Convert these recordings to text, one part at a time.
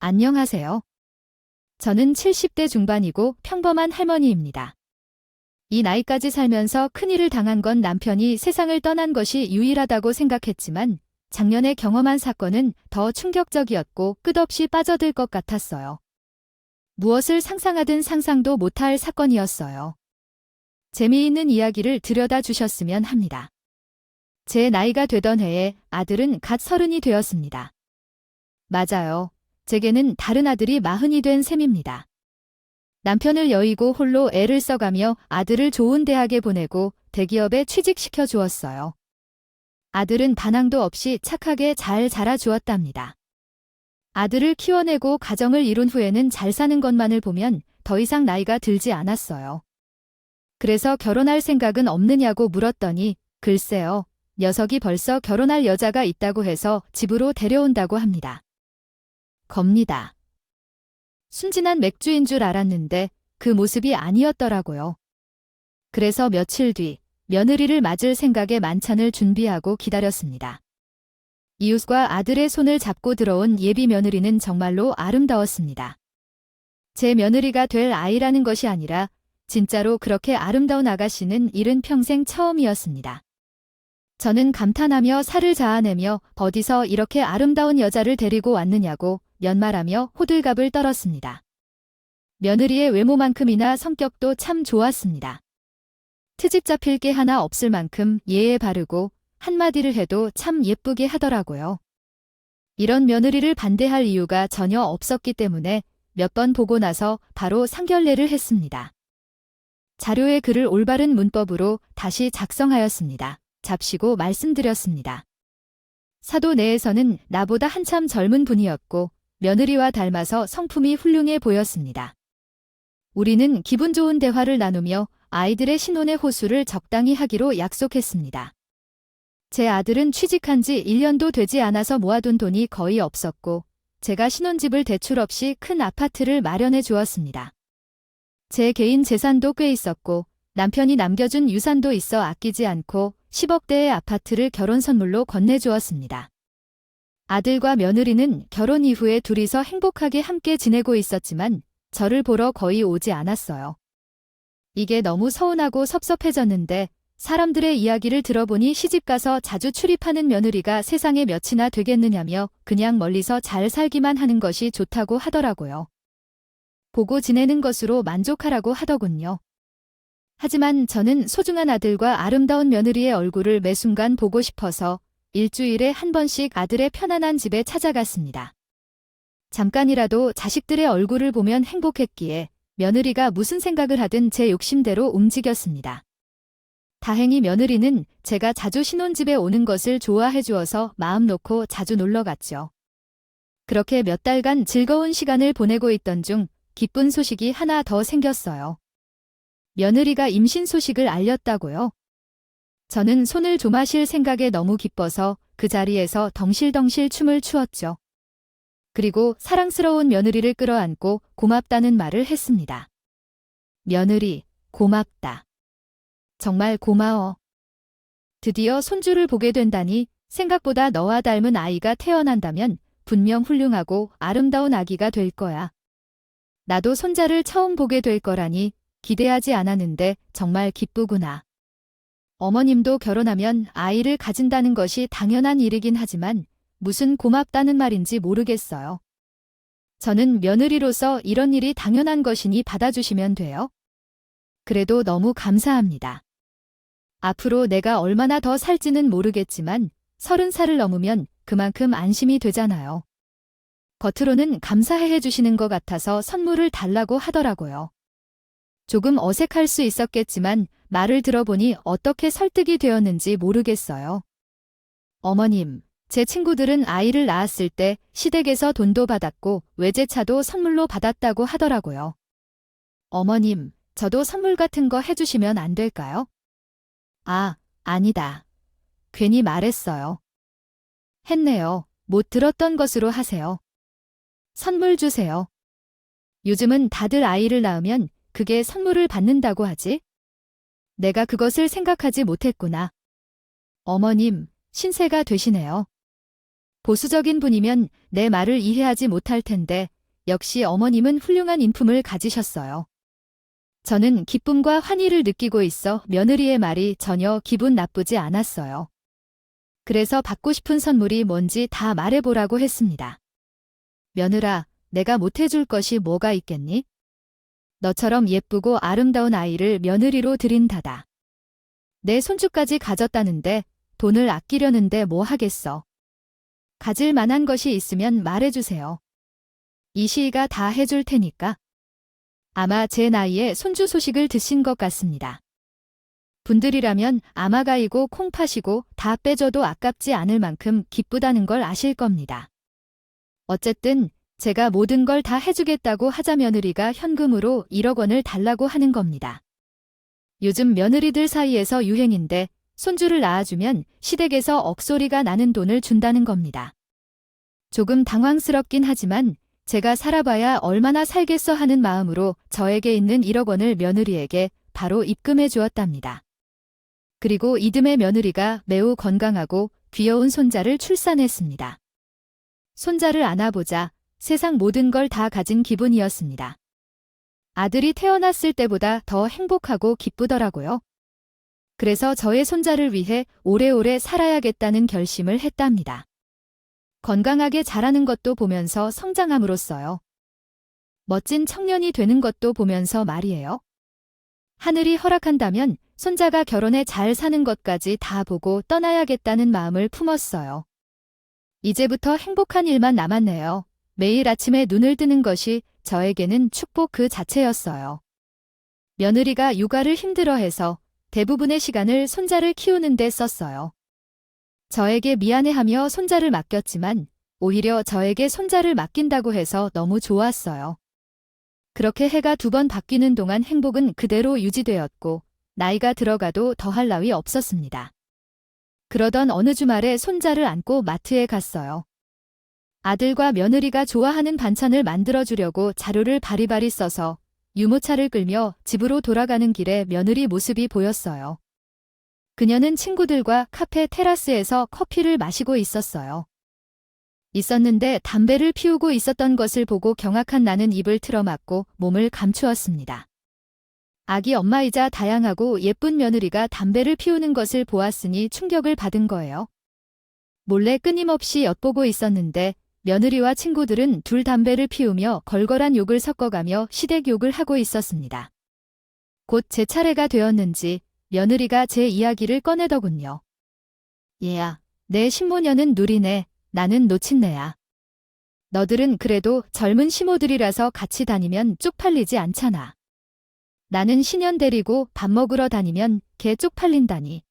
안녕하세요. 저는 70대 중반이고 평범한 할머니입니다. 이 나이까지 살면서 큰일을 당한 건 남편이 세상을 떠난 것이 유일하다고 생각했지만 작년에 경험한 사건은 더 충격적이었고 끝없이 빠져들 것 같았어요. 무엇을 상상하든 상상도 못할 사건이었어요. 재미있는 이야기를 들여다 주셨으면 합니다. 제 나이가 되던 해에 아들은 갓 30이 되었습니다. 맞아요. 제게는 다른 아들이 40이 된 셈입니다. 남편을 여의고 홀로 애를 써가며 아들을 좋은 대학에 보내고 대기업에 취직시켜 주었어요. 아들은 반항도 없이 착하게 잘 자라주었답니다. 아들을 키워내고 가정을 이룬 후에는 잘 사는 것만을 보면 더 이상 나이가 들지 않았어요. 그래서 결혼할 생각은 없느냐고 물었더니 글쎄요, 녀석이 벌써 결혼할 여자가 있다고 해서 집으로 데려온다고 합니다. 겁니다. 순진한 맥주인 줄 알았는데 그 모습이 아니었더라고요. 그래서 며칠 뒤 며느리를 맞을 생각에 만찬을 준비하고 기다렸습니다. 이웃과 아들의 손을 잡고 들어온 예비 며느리는 정말로 아름다웠습니다. 제 며느리가 될 아이라는 것이 아니라 진짜로 그렇게 아름다운 아가씨는 일은 평생 처음이었습니다. 저는 감탄하며 살을 자아내며 어디서 이렇게 아름다운 여자를 데리고 왔느냐고 연말하며 호들갑을 떨었습니다. 며느리의 외모만큼이나 성격도 참 좋았습니다. 트집 잡힐 게 하나 없을 만큼 예에 바르고 한마디를 해도 참 예쁘게 하더라고요. 이런 며느리를 반대할 이유가 전혀 없었기 때문에 몇 번 보고 나서 바로 상견례를 했습니다. 자료에 글을 올바른 문법으로 다시 작성하였습니다. 잡시고 말씀드렸습니다. 사도 내에서는 나보다 한참 젊은 분이었고 며느리와 닮아서 성품이 훌륭해 보였습니다. 우리는 기분 좋은 대화를 나누며 아이들의 신혼의 호수를 적당히 하기로 약속했습니다. 제 아들은 취직한 지 1년도 되지 않아서 모아둔 돈이 거의 없었고 제가 신혼집을 대출 없이 큰 아파트를 마련해 주었습니다. 제 개인 재산도 꽤 있었고 남편이 남겨준 유산도 있어 아끼지 않고 10억대의 아파트를 결혼 선물로 건네주었습니다. 아들과 며느리는 결혼 이후에 둘이서 행복하게 함께 지내고 있었지만 저를 보러 거의 오지 않았어요. 이게 너무 서운하고 섭섭해졌는데 사람들의 이야기를 들어보니 시집가서 자주 출입하는 며느리가 세상에 몇이나 되겠느냐며 그냥 멀리서 잘 살기만 하는 것이 좋다고 하더라고요. 보고 지내는 것으로 만족하라고 하더군요. 하지만 저는 소중한 아들과 아름다운 며느리의 얼굴을 매 순간 보고 싶어서 일주일에 한 번씩 아들의 편안한 집에 찾아갔습니다. 잠깐이라도 자식들의 얼굴을 보면 행복했기에 며느리가 무슨 생각을 하든 제 욕심대로 움직였습니다. 다행히 며느리는 제가 자주 신혼집에 오는 것을 좋아해 주어서 마음 놓고 자주 놀러 갔죠. 그렇게 몇 달간 즐거운 시간을 보내고 있던 중 기쁜 소식이 하나 더 생겼어요. 며느리가 임신 소식을 알렸다고요. 저는 손을 조마실 생각에 너무 기뻐서 그 자리에서 덩실덩실 춤을 추었죠. 그리고 사랑스러운 며느리를 끌어안고 고맙다는 말을 했습니다. 며느리, 고맙다. 정말 고마워. 드디어 손주를 보게 된다니 생각보다 너와 닮은 아이가 태어난다면 분명 훌륭하고 아름다운 아기가 될 거야. 나도 손자를 처음 보게 될 거라니 기대하지 않았는데 정말 기쁘구나. 어머님도 결혼하면 아이를 가진다는 것이 당연한 일이긴 하지만 무슨 고맙다는 말인지 모르겠어요. 저는 며느리로서 이런 일이 당연한 것이니 받아주시면 돼요. 그래도 너무 감사합니다. 앞으로 내가 얼마나 더 살지는 모르겠지만 30살을 넘으면 그만큼 안심이 되잖아요. 겉으로는 감사해 주시는 것 같아서 선물을 달라고 하더라고요. 조금 어색할 수 있었겠지만 말을 들어보니 어떻게 설득이 되었는지 모르겠어요. 어머님, 제 친구들은 아이를 낳았을 때 시댁에서 돈도 받았고 외제차도 선물로 받았다고 하더라고요. 어머님, 저도 선물 같은 거 해주시면 안 될까요? 아, 아니다. 괜히 말했어요. 했네요. 못 들었던 것으로 하세요. 선물 주세요. 요즘은 다들 아이를 낳으면 그게 선물을 받는다고 하지? 내가 그것을 생각하지 못했구나. 어머님, 신세가 되시네요. 보수적인 분이면 내 말을 이해하지 못할 텐데 역시 어머님은 훌륭한 인품을 가지셨어요. 저는 기쁨과 환희를 느끼고 있어 며느리의 말이 전혀 기분 나쁘지 않았어요. 그래서 받고 싶은 선물이 뭔지 다 말해보라고 했습니다. 며느라, 내가 못해줄 것이 뭐가 있겠니? 너처럼 예쁘고 아름다운 아이를 며느리로 들인다다. 내 손주까지 가졌다는데 돈을 아끼려는데 뭐 하겠어. 가질 만한 것이 있으면 말해주세요. 이 시이가 다 해줄 테니까. 아마 제 나이에 손주 소식을 드신 것 같습니다. 분들이라면 아마가이고 콩팥이고 다 빼줘도 아깝지 않을 만큼 기쁘다는 걸 아실 겁니다. 어쨌든 제가 모든 걸 다 해주겠다고 하자 며느리가 현금으로 1억 원을 달라고 하는 겁니다. 요즘 며느리들 사이에서 유행인데 손주를 낳아주면 시댁에서 억소리가 나는 돈을 준다는 겁니다. 조금 당황스럽긴 하지만 제가 살아봐야 얼마나 살겠어 하는 마음으로 저에게 있는 1억 원을 며느리에게 바로 입금해 주었답니다. 그리고 이듬해 며느리가 매우 건강하고 귀여운 손자를 출산했습니다. 손자를 안아보자 세상 모든 걸 다 가진 기분이었습니다. 아들이 태어났을 때보다 더 행복하고 기쁘더라고요. 그래서 저의 손자를 위해 오래오래 살아야겠다는 결심을 했답니다. 건강하게 자라는 것도 보면서 성장함으로써요. 멋진 청년이 되는 것도 보면서 말이에요. 하늘이 허락한다면 손자가 결혼해 잘 사는 것까지 다 보고 떠나야겠다는 마음을 품었어요. 이제부터 행복한 일만 남았네요. 매일 아침에 눈을 뜨는 것이 저에게는 축복 그 자체였어요. 며느리가 육아를 힘들어해서 대부분의 시간을 손자를 키우는 데 썼어요. 저에게 미안해하며 손자를 맡겼지만 오히려 저에게 손자를 맡긴다고 해서 너무 좋았어요. 그렇게 해가 2번 바뀌는 동안 행복은 그대로 유지되었고 나이가 들어가도 더할 나위 없었습니다. 그러던 어느 주말에 손자를 안고 마트에 갔어요. 아들과 며느리가 좋아하는 반찬을 만들어주려고 자료를 바리바리 써서 유모차를 끌며 집으로 돌아가는 길에 며느리 모습이 보였어요. 그녀는 친구들과 카페 테라스에서 커피를 마시고 있었는데 담배를 피우고 있었던 것을 보고 경악한 나는 입을 틀어막고 몸을 감추었습니다. 아기 엄마이자 다양하고 예쁜 며느리가 담배를 피우는 것을 보았으니 충격을 받은 거예요. 몰래 끊임없이 엿보고 있었는데 며느리와 친구들은 둘 담배를 피우며 걸걸한 욕을 섞어가며 시댁 욕을 하고 있었습니다. 곧 제 차례가 되었는지 며느리가 제 이야기를 꺼내더군요. 얘야, 내 신모녀는 누리네, 나는 놓친네야. 너들은 그래도 젊은 시모들이라서 같이 다니면 쪽팔리지 않잖아. 나는 신년 데리고 밥 먹으러 다니면 걔 쪽팔린다니.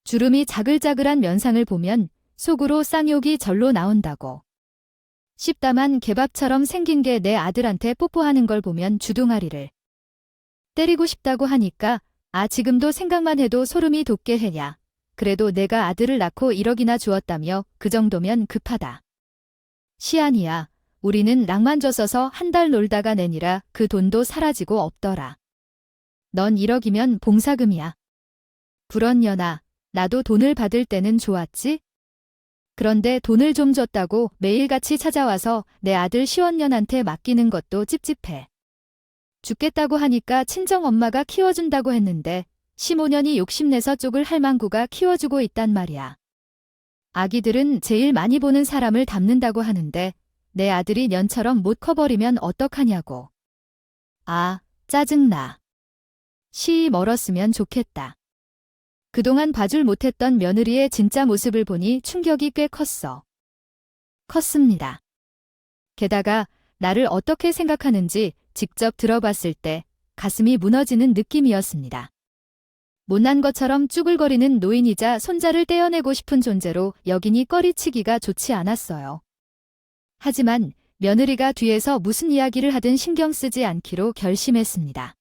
주름이 자글자글한 면상을 보면 속으로 쌍욕이 절로 나온다고. 씹다만 개밥처럼 생긴 게 내 아들한테 뽀뽀하는 걸 보면 주둥아리를 때리고 싶다고 하니까 지금도 생각만 해도 소름이 돋게 해냐. 그래도 내가 아들을 낳고 1억이나 주었다며 그 정도면 급하다. 시안이야, 우리는 낭만 줬어서 한 달 놀다가 내니라 그 돈도 사라지고 없더라. 넌 1억이면 봉사금이야. 불언년아, 나도 돈을 받을 때는 좋았지? 그런데 돈을 좀 줬다고 매일같이 찾아와서 내 아들 시원년한테 맡기는 것도 찝찝해. 죽겠다고 하니까 친정엄마가 키워준다고 했는데 시모년이 욕심내서 쪽을 할망구가 키워주고 있단 말이야. 아기들은 제일 많이 보는 사람을 닮는다고 하는데 내 아들이 년처럼 못 커버리면 어떡하냐고. 짜증나. 시이 멀었으면 좋겠다. 그동안 봐줄 못했던 며느리의 진짜 모습을 보니 충격이 꽤 컸습니다. 게다가 나를 어떻게 생각하는지 직접 들어봤을 때 가슴이 무너지는 느낌이었습니다. 못난 것처럼 쭈글거리는 노인이자 손자를 떼어내고 싶은 존재로 여기니 꺼리치기가 좋지 않았어요. 하지만 며느리가 뒤에서 무슨 이야기를 하든 신경 쓰지 않기로 결심했습니다.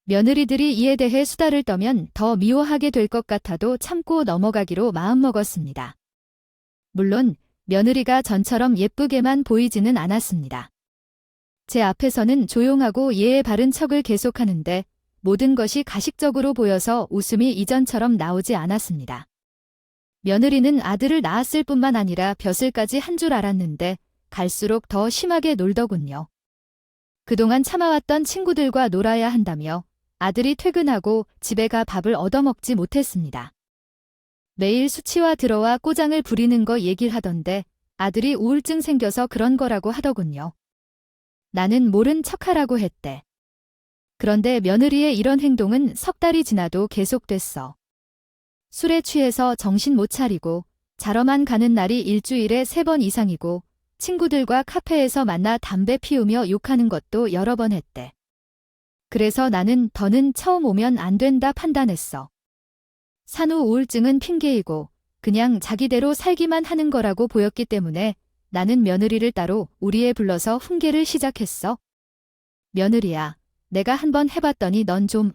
며느리들이 이에 대해 수다를 떠면 더 미워하게 될 것 같아도 참고 넘어가기로 마음먹었습니다. 물론 며느리가 전처럼 예쁘게만 보이지는 않았습니다. 제 앞에서는 조용하고 예의 바른 척을 계속하는데 모든 것이 가식적으로 보여서 웃음이 이전처럼 나오지 않았습니다. 며느리는 아들을 낳았을 뿐만 아니라 벼슬까지 한 줄 알았는데 갈수록 더 심하게 놀더군요. 그동안 참아왔던 친구들과 놀아야 한다며 아들이 퇴근하고 집에 가 밥을 얻어먹지 못했습니다. 매일 수치화 들어와 꼬장을 부리는 거 얘기를 하던데 아들이 우울증 생겨서 그런 거라고 하더군요. 나는 모른 척하라고 했대. 그런데 며느리의 이런 행동은 석 달이 지나도 계속됐어. 술에 취해서 정신 못 차리고 자러만 가는 날이 일주일에 3번 이상이고 친구들과 카페에서 만나 담배 피우며 욕하는 것도 여러 번 했대. 그래서 나는 더는 처음 오면 안 된다 판단했어. 산후 우울증은 핑계이고 그냥 자기대로 살기만 하는 거라고 보였기 때문에 나는 며느리를 따로 우리에 불러서 훈계를 시작했어. 며느리야, 내가 한번 해봤더니 넌 좀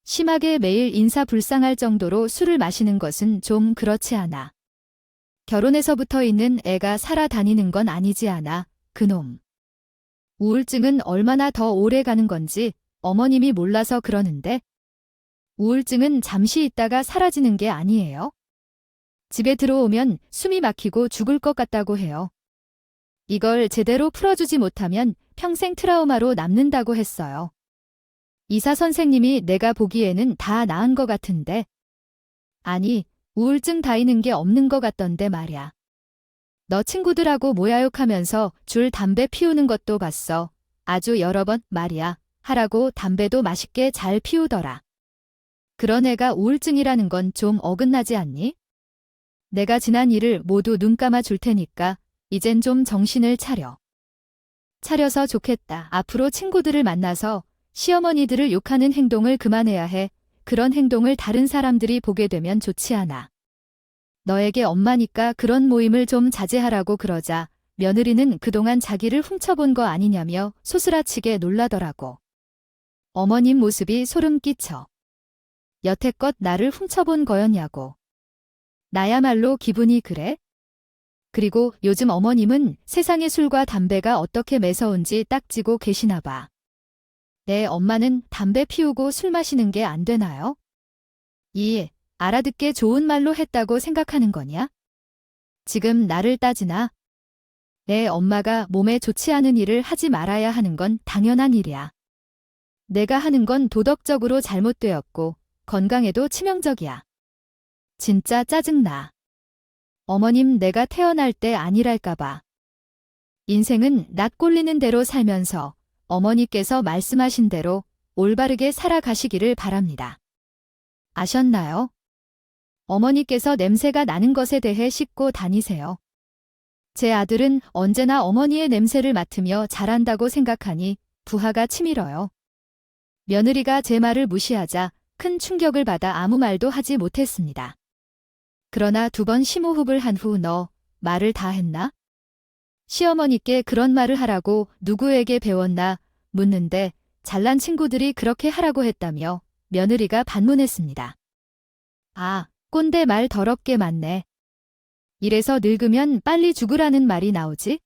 심하게 매일 인사 불상할 정도로 술을 마시는 것은 좀 그렇지 않아. 결혼해서부터 있는 애가 살아다니는 건 아니지 않아, 그놈. 우울증은 얼마나 더 오래 가는 건지 어머님이 몰라서 그러는데 우울증은 잠시 있다가 사라지는 게 아니에요. 집에 들어오면 숨이 막히고 죽을 것 같다고 해요. 이걸 제대로 풀어주지 못하면 평생 트라우마로 남는다고 했어요. 의사 선생님이 내가 보기에는 다 나은 것 같은데. 아니, 우울증 다이는 게 없는 것 같던데 말야. 너 친구들하고 모야욕하면서 줄 담배 피우는 것도 봤어. 아주 여러 번 말이야. 하라고 담배도 맛있게 잘 피우더라. 그런 애가 우울증이라는 건 좀 어긋나지 않니? 내가 지난 일을 모두 눈 감아 줄 테니까 이젠 좀 정신을 차려. 차려서 좋겠다. 앞으로 친구들을 만나서 시어머니들을 욕하는 행동을 그만해야 해. 그런 행동을 다른 사람들이 보게 되면 좋지 않아. 너에게 엄마니까 그런 모임을 좀 자제하라고 그러자 며느리는 그동안 자기를 훔쳐본 거 아니냐며 소스라치게 놀라더라고. 어머님 모습이 소름 끼쳐. 여태껏 나를 훔쳐본 거였냐고. 나야말로 기분이 그래? 그리고 요즘 어머님은 세상의 술과 담배가 어떻게 매서운지 딱지고 계시나 봐. 내 엄마는 담배 피우고 술 마시는 게 안 되나요? 알아듣게 좋은 말로 했다고 생각하는 거냐? 지금 나를 따지나? 내 엄마가 몸에 좋지 않은 일을 하지 말아야 하는 건 당연한 일이야. 내가 하는 건 도덕적으로 잘못되었고 건강에도 치명적이야. 진짜 짜증나. 어머님 내가 태어날 때 아니랄까봐. 인생은 낯 꼴리는 대로 살면서 어머니께서 말씀하신 대로 올바르게 살아가시기를 바랍니다. 아셨나요? 어머니께서 냄새가 나는 것에 대해 씻고 다니세요. 제 아들은 언제나 어머니의 냄새를 맡으며 자란다고 생각하니 부하가 치밀어요. 며느리가 제 말을 무시하자 큰 충격을 받아 아무 말도 하지 못했습니다. 그러나 2번 심호흡을 한 후 너 말을 다 했나? 시어머니께 그런 말을 하라고 누구에게 배웠나 묻는데 잘난 친구들이 그렇게 하라고 했다며 며느리가 반문했습니다. 아, 꼰대 말 더럽게 많네. 이래서 늙으면 빨리 죽으라는 말이 나오지?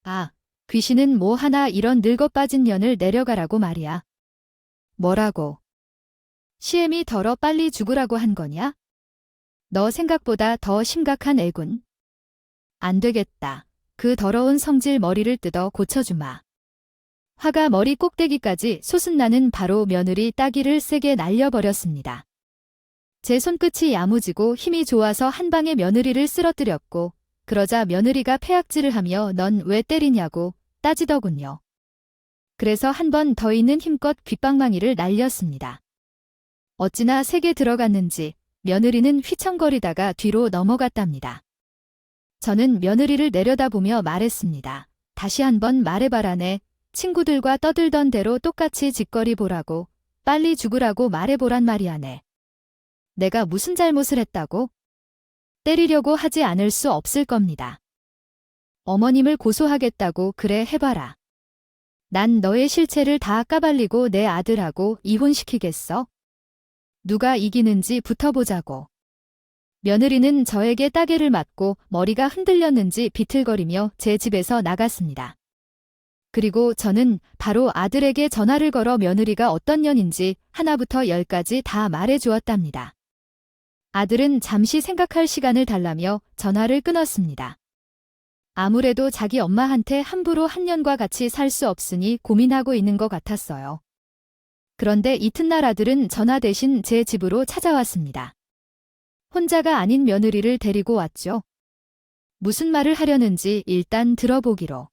아, 귀신은 뭐 하나 이런 늙어 빠진 년을 내려가라고 말이야. 뭐라고? 시엠이 더러 빨리 죽으라고 한 거냐? 너 생각보다 더 심각한 애군. 안 되겠다. 그 더러운 성질 머리를 뜯어 고쳐주마. 화가 머리 꼭대기까지 솟은나는 바로 며느리 따귀를 세게 날려버렸습니다. 제 손끝이 야무지고 힘이 좋아서 한 방에 며느리를 쓰러뜨렸고 그러자 며느리가 패악질을 하며 넌 왜 때리냐고 따지더군요. 그래서 한 번 더 있는 힘껏 귓방망이를 날렸습니다. 어찌나 세게 들어갔는지 며느리는 휘청거리다가 뒤로 넘어갔답니다. 저는 며느리를 내려다보며 말했습니다. 다시 한번 말해봐라네. 친구들과 떠들던 대로 똑같이 짓거리 보라고 빨리 죽으라고 말해보란 말이야네. 내가 무슨 잘못을 했다고? 때리려고 하지 않을 수 없을 겁니다. 어머님을 고소하겠다고 그래 해봐라. 난 너의 실체를 다 까발리고 내 아들하고 이혼시키겠어? 누가 이기는지 붙어보자고. 며느리는 저에게 따개를 맞고 머리가 흔들렸는지 비틀거리며 제 집에서 나갔습니다. 그리고 저는 바로 아들에게 전화를 걸어 며느리가 어떤 년인지 하나부터 10까지 다 말해주었답니다. 아들은 잠시 생각할 시간을 달라며 전화를 끊었습니다. 아무래도 자기 엄마한테 함부로 한 년과 같이 살 수 없으니 고민하고 있는 것 같았어요. 그런데 이튿날 아들은 전화 대신 제 집으로 찾아왔습니다. 혼자가 아닌 며느리를 데리고 왔죠. 무슨 말을 하려는지 일단 들어보기로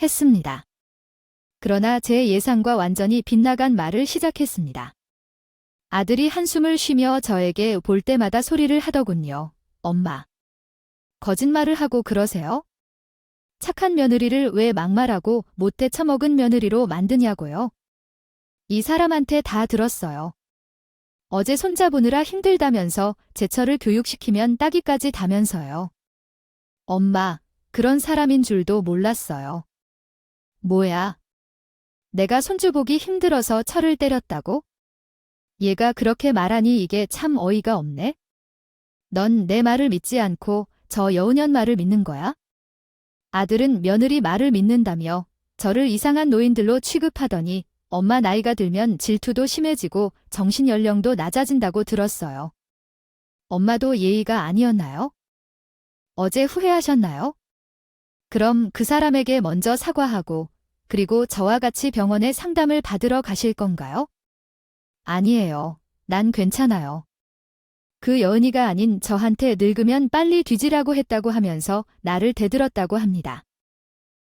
했습니다. 그러나 제 예상과 완전히 빗나간 말을 시작했습니다. 아들이 한숨을 쉬며 저에게 볼 때마다 소리를 하더군요. 엄마. 거짓말을 하고 그러세요? 착한 며느리를 왜 막말하고 못돼 처먹은 며느리로 만드냐고요? 이 사람한테 다 들었어요. 어제 손자 보느라 힘들다면서 제철을 교육시키면 따기까지 다면서요. 엄마, 그런 사람인 줄도 몰랐어요. 뭐야? 내가 손주 보기 힘들어서 철을 때렸다고? 얘가 그렇게 말하니 이게 참 어이가 없네. 넌 내 말을 믿지 않고 저 여우년 말을 믿는 거야? 아들은 며느리 말을 믿는다며 저를 이상한 노인들로 취급하더니 엄마 나이가 들면 질투도 심해지고 정신연령도 낮아진다고 들었어요. 엄마도 예의가 아니었나요? 어제 후회하셨나요? 그럼 그 사람에게 먼저 사과하고 그리고 저와 같이 병원에 상담을 받으러 가실 건가요? 아니에요. 난 괜찮아요. 그 여은이가 아닌 저한테 늙으면 빨리 뒤지라고 했다고 하면서 나를 대들었다고 합니다.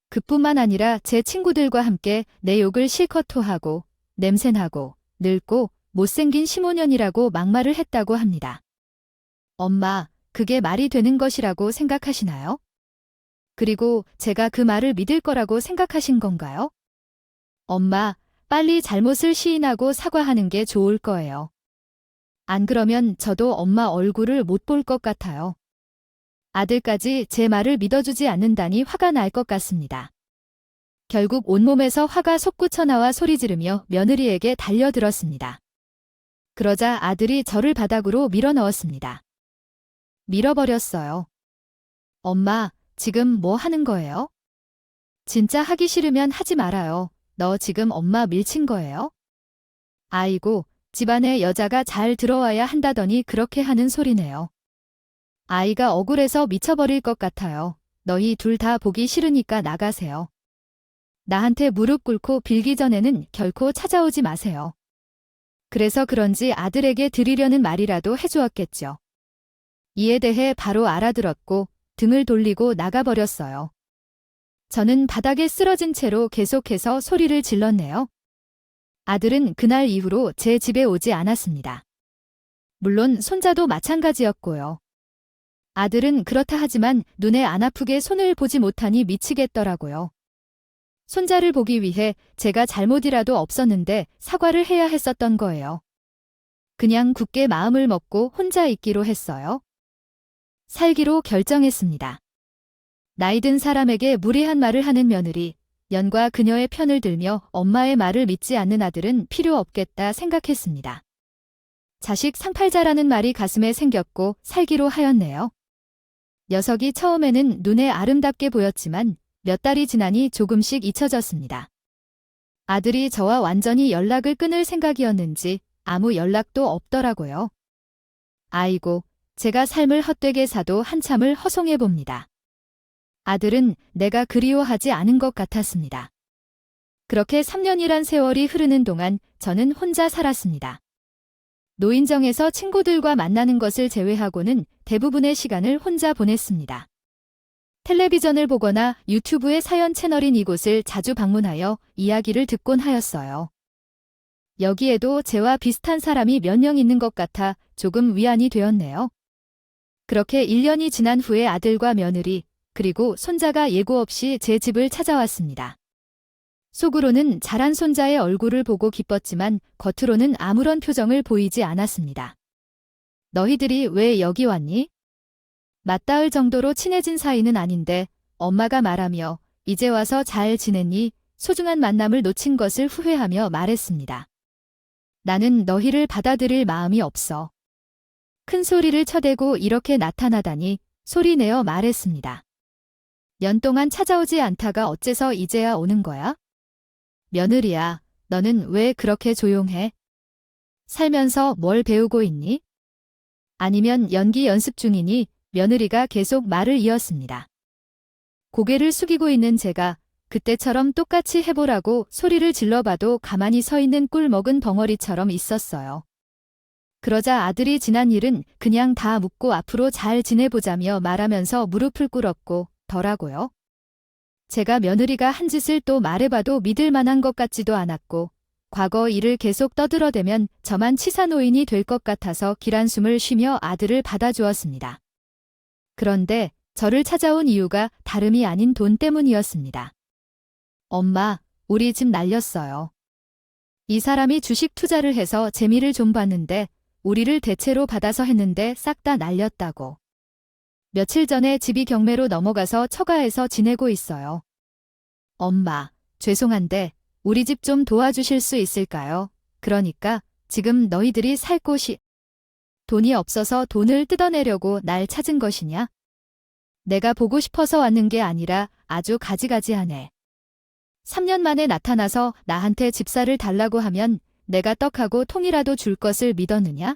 그뿐만 아니라 제 친구들과 함께 내 욕을 실컷 토하고 냄새나고 늙고 못생긴 15년이라고 막말을 했다고 합니다. 엄마, 그게 말이 되는 것이라고 생각하시나요? 그리고 제가 그 말을 믿을 거라고 생각하신 건가요? 엄마, 빨리 잘못을 시인하고 사과하는 게 좋을 거예요. 안 그러면 저도 엄마 얼굴을 못 볼 것 같아요. 아들까지 제 말을 믿어주지 않는다니 화가 날 것 같습니다. 결국 온몸에서 화가 솟구쳐 나와 소리 지르며 며느리에게 달려들었습니다. 그러자 아들이 저를 바닥으로 밀어 넣었습니다. 밀어버렸어요. 엄마, 지금 뭐 하는 거예요? 진짜 하기 싫으면 하지 말아요. 너 지금 엄마 밀친 거예요? 아이고, 집안에 여자가 잘 들어와야 한다더니 그렇게 하는 소리네요. 아이가 억울해서 미쳐버릴 것 같아요. 너희 둘 다 보기 싫으니까 나가세요. 나한테 무릎 꿇고 빌기 전에는 결코 찾아오지 마세요. 그래서 그런지 아들에게 드리려는 말이라도 해주었겠죠. 이에 대해 바로 알아들었고 등을 돌리고 나가버렸어요. 저는 바닥에 쓰러진 채로 계속해서 소리를 질렀네요. 아들은 그날 이후로 제 집에 오지 않았습니다. 물론 손자도 마찬가지였고요. 아들은 그렇다 하지만 눈에 안 아프게 손을 보지 못하니 미치겠더라고요. 손자를 보기 위해 제가 잘못이라도 없었는데 사과를 해야 했었던 거예요. 그냥 굳게 마음을 먹고 혼자 있기로 했어요. 살기로 결정했습니다. 나이든 사람에게 무례한 말을 하는 며느리, 연과 그녀의 편을 들며 엄마의 말을 믿지 않는 아들은 필요 없겠다 생각했습니다. 자식 상팔자라는 말이 가슴에 생겼고 살기로 하였네요. 녀석이 처음에는 눈에 아름답게 보였지만 몇 달이 지나니 조금씩 잊혀졌습니다. 아들이 저와 완전히 연락을 끊을 생각이었는지 아무 연락도 없더라고요. 아이고, 제가 삶을 헛되게 사도 한참을 허송해 봅니다. 아들은 내가 그리워하지 않은 것 같았습니다. 그렇게 3년이란 세월이 흐르는 동안 저는 혼자 살았습니다. 노인정에서 친구들과 만나는 것을 제외하고는 대부분의 시간을 혼자 보냈습니다. 텔레비전을 보거나 유튜브의 사연 채널인 이곳을 자주 방문하여 이야기를 듣곤 하였어요. 여기에도 저와 비슷한 사람이 몇 명 있는 것 같아 조금 위안이 되었네요. 그렇게 1년이 지난 후에 아들과 며느리, 그리고 손자가 예고 없이 제 집을 찾아왔습니다. 속으로는 자란 손자의 얼굴을 보고 기뻤지만 겉으로는 아무런 표정을 보이지 않았습니다. 너희들이 왜 여기 왔니? 맞닿을 정도로 친해진 사이는 아닌데 엄마가 말하며 이제 와서 잘 지냈니? 소중한 만남을 놓친 것을 후회하며 말했습니다. 나는 너희를 받아들일 마음이 없어. 큰 소리를 쳐대고 이렇게 나타나다니 소리내어 말했습니다. 년 동안 찾아오지 않다가 어째서 이제야 오는 거야? 며느리야, 너는 왜 그렇게 조용해? 살면서 뭘 배우고 있니? 아니면 연기 연습 중이니? 며느리가 계속 말을 이었습니다. 고개를 숙이고 있는 제가 그때처럼 똑같이 해보라고 소리를 질러봐도 가만히 서 있는 꿀 먹은 벙어리처럼 있었어요. 그러자 아들이 지난 일은 그냥 다 묻고 앞으로 잘 지내보자며 말하면서 무릎을 꿇었고 더라고요. 제가 며느리가 한 짓을 또 말해봐도 믿을 만한 것 같지도 않았고 과거 일을 계속 떠들어대면 저만 치사노인이 될 것 같아서 길 한숨을 쉬며 아들을 받아주었습니다. 그런데 저를 찾아온 이유가 다름이 아닌 돈 때문이었습니다. 엄마, 우리 집 날렸어요. 이 사람이 주식 투자를 해서 재미를 좀 봤는데 우리를 대체로 받아서 했는데 싹 다 날렸다고. 며칠 전에 집이 경매로 넘어가서 처가에서 지내고 있어요. 엄마, 죄송한데 우리 집 좀 도와주실 수 있을까요? 그러니까 지금 너희들이 살 곳이 돈이 없어서 돈을 뜯어내려고 날 찾은 것이냐? 내가 보고 싶어서 왔는 게 아니라 아주 가지가지하네. 3년 만에 나타나서 나한테 집사를 달라고 하면 내가 떡하고 통이라도 줄 것을 믿었느냐?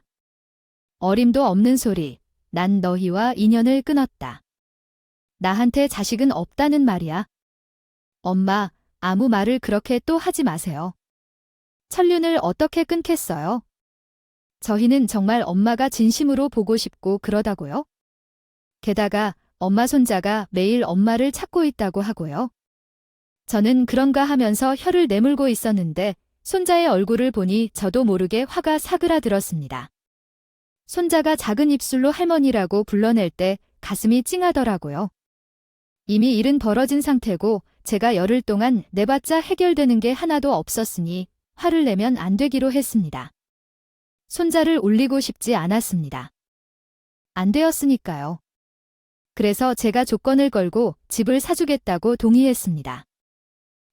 어림도 없는 소리. 난 너희와 인연을 끊었다. 나한테 자식은 없다는 말이야. 엄마, 아무 말을 그렇게 또 하지 마세요. 천륜을 어떻게 끊겠어요? 저희는 정말 엄마가 진심으로 보고 싶고 그러다고요? 게다가 엄마 손자가 매일 엄마를 찾고 있다고 하고요. 저는 그런가 하면서 혀를 내물고 있었는데 손자의 얼굴을 보니 저도 모르게 화가 사그라들었습니다. 손자가 작은 입술로 할머니라고 불러낼 때 가슴이 찡하더라고요. 이미 일은 벌어진 상태고 제가 열흘 동안 내봤자 해결되는 게 하나도 없었으니 화를 내면 안 되기로 했습니다. 손자를 울리고 싶지 않았습니다. 안 되었으니까요. 그래서 제가 조건을 걸고 집을 사주겠다고 동의했습니다.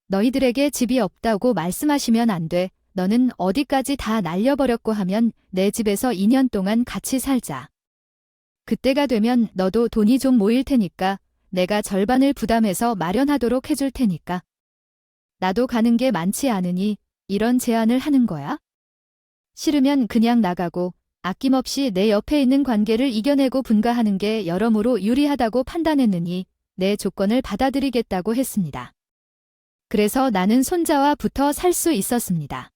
너희들에게 집이 없다고 말씀하시면 안 돼. 너는 어디까지 다 날려버렸고 하면 내 집에서 2년 동안 같이 살자. 그때가 되면 너도 돈이 좀 모일 테니까 내가 절반을 부담해서 마련하도록 해줄 테니까. 나도 가는 게 많지 않으니 이런 제안을 하는 거야? 싫으면 그냥 나가고 아낌없이 내 옆에 있는 관계를 이겨내고 분가하는 게 여러모로 유리하다고 판단했느니 내 조건을 받아들이겠다고 했습니다. 그래서 나는 손자와 붙어 살 수 있었습니다.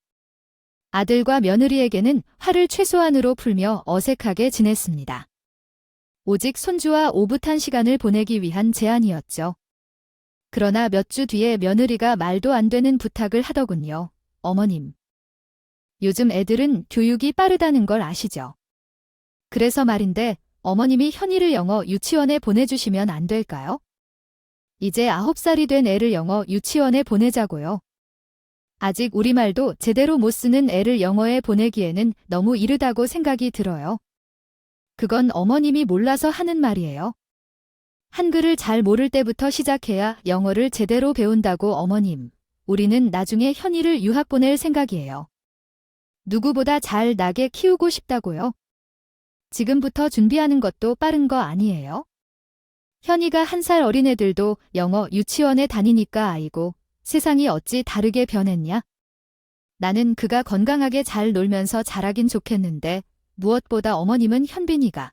아들과 며느리에게는 화를 최소한으로 풀며 어색하게 지냈습니다. 오직 손주와 오붓한 시간을 보내기 위한 제안이었죠. 그러나 몇 주 뒤에 며느리가 말도 안 되는 부탁을 하더군요. 어머님. 요즘 애들은 교육이 빠르다는 걸 아시죠? 그래서 말인데 어머님이 현이를 영어 유치원에 보내주시면 안 될까요? 이제 9살이 된 애를 영어 유치원에 보내자고요. 아직 우리말도 제대로 못 쓰는 애를 영어에 보내기에는 너무 이르다고 생각이 들어요. 그건 어머님이 몰라서 하는 말이에요. 한글을 잘 모를 때부터 시작해야 영어를 제대로 배운다고 어머님. 우리는 나중에 현이를 유학 보낼 생각이에요. 누구보다 잘 나게 키우고 싶다고요. 지금부터 준비하는 것도 빠른 거 아니에요? 현이가 1살 어린 애들도 영어 유치원에 다니니까 아이고. 세상이 어찌 다르게 변했냐? 나는 그가 건강하게 잘 놀면서 자라긴 좋겠는데 무엇보다 어머님은 현빈이가